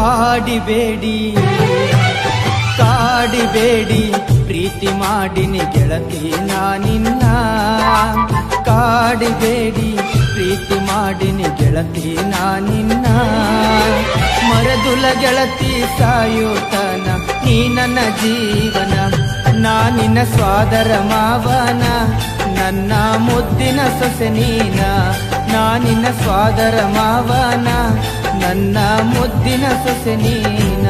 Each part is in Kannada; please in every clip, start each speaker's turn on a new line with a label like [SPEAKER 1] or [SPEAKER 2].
[SPEAKER 1] ಕಾಡಿಬೇಡಿ ಕಾಡಿಬೇಡಿ ಪ್ರೀತಿ ಮಾಡಿನಿ ಗೆಳತಿ ನಾನಿನ್ನ ಕಾಡಿಬೇಡಿ ಪ್ರೀತಿ ಮಾಡಿನಿ ಗೆಳತಿ ನಾನಿನ್ನ ಮರದುಲ ಗೆಳತಿ ಸಾಯುತನ ನೀ ನನ್ನ ಜೀವನ ನಾನಿನ್ನ ಸ್ವಾದರ ಮಾವನ ನನ್ನ ಮುದ್ದಿನ ಸೊಸೆ ನೀನ ನಾನಿನ್ನ ಸ್ವಾದರ ಮಾವನ ನನ್ನ ಮುದ್ದಿನ ಸೊಸೆ ನೀನ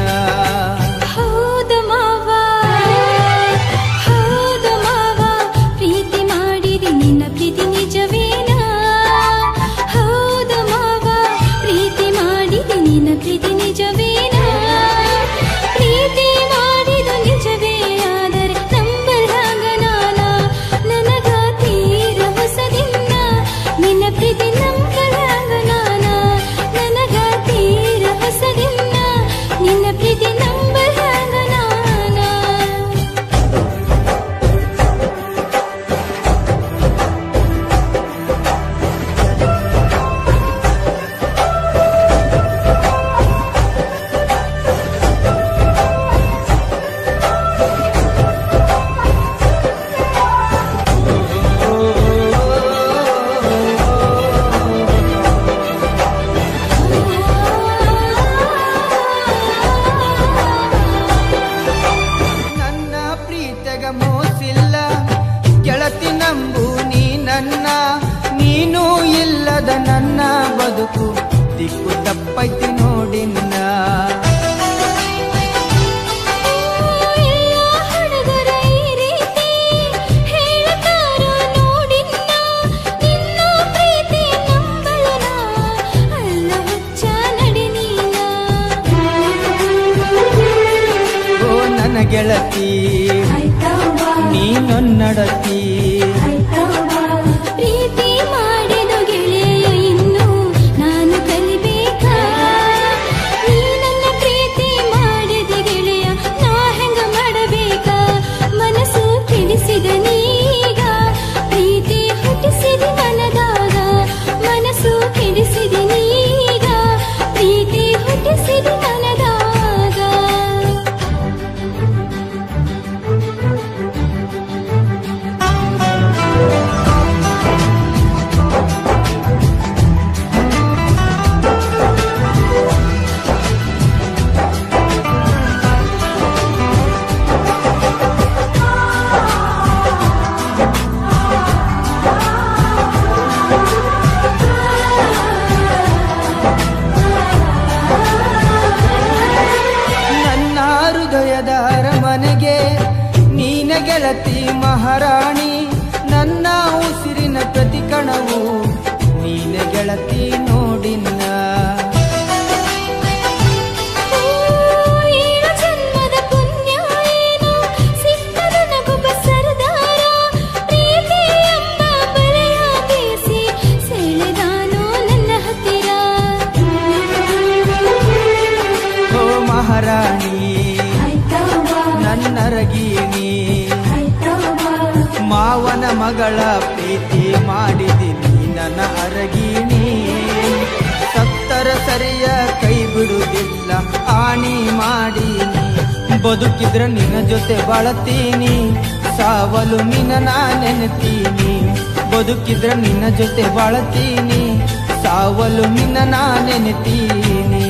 [SPEAKER 1] ಮೋಸಿಲ್ಲ ಗೆಳತಿ ನಂಬು ನೀ ನನ್ನ ನೀನು ಇಲ್ಲದ ನನ್ನ ಬದುಕು ದಿಕ್ಕು ತಪ್ಪೈತಿ ನೋಡಿನ್ನ ಓ ನನ್ನ ಗೆಳತಿ ನೀ ನನ್ನಡತಿ
[SPEAKER 2] ಪ್ರೀತಿ ಮಾಡಿದ ಗೆಳೆಯ ಇನ್ನು ನಾನು ಕಲಿಬೇಕಾ ನೀ ನನ್ನ ಪ್ರೀತಿ ಮಾಡಿದ ಗೆಳೆಯ ನಾ ಹೆಂಗ ಮಾಡಬೇಕಾ ಮನಸ್ಸು ತಿಳಿಸಿದ ನೀಗ ಪ್ರೀತಿ ಹುಟ್ಟಿಸಿದ ಮನದಾಗ ಮನಸ್ಸು ತಿಳಿಸಿದ ನೀಗ ಪ್ರೀತಿ ಹುಟ್ಟಿಸಿದ ಮನದಾಗ
[SPEAKER 1] ಹೃದಯದ ಅರಮನೆಗೆ ನೀನ ಗೆಳತಿ ಮಹಾರಾಣಿ ನನ್ನ ಉಸಿರಿನ ಪ್ರತಿ ಕಣವು ನೀನ ಗೆಳತಿ ನೋಡಿನ್ನ
[SPEAKER 2] ಜನ್ಮದ ಪುಣ್ಯ ಏನು ಸಿಕ್ಕದ ನಗುಬ ಸರದಾರ ಪ್ರೀತಿ ಎಂಬ ಬಲೆಯ ಬೀಸಿ ಸೆಳೆದಾನೋ ನನ್ನ ಹತ್ತಿರ
[SPEAKER 1] ಓ ಮಹಾರಾಣಿ ನನ್ನರಗೀನಿ ಮಾವನ ಮಗಳ ಪ್ರೀತಿ ಮಾಡಿದಿನಿ ನನ್ನ ಅರಗೀನಿ ಸತ್ತರ ಸರಿಯ ಕೈ ಬಿಡುವುದಿಲ್ಲ ಆಣಿ ಮಾಡೀನಿ ಬದುಕಿದ್ರ ನಿನ್ನ ಜೊತೆ ಬಾಳತೀನಿ ಸಾವಲು ನಿನ್ನ ನಾ ನೆನೆತೀನಿ ಬದುಕಿದ್ರ ನಿನ್ನ ಜೊತೆ ಬಾಳತೀನಿ ಸಾವಲು ನಿನ್ನ ನಾ ನೆನೆತೀನಿ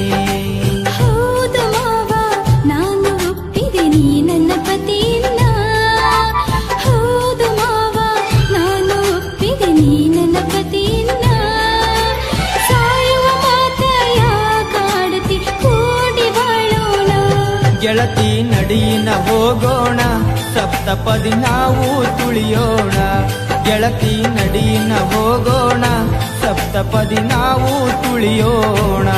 [SPEAKER 1] ಗೆಳತಿ ನಡಿನ ಹೋಗೋಣ ಸಪ್ತಪದಿ ನಾವು ತುಳಿಯೋಣ ಗೆಳತಿ ನಡಿನ ಹೋಗೋಣ ಸಪ್ತಪದಿ ನಾವು ತುಳಿಯೋಣ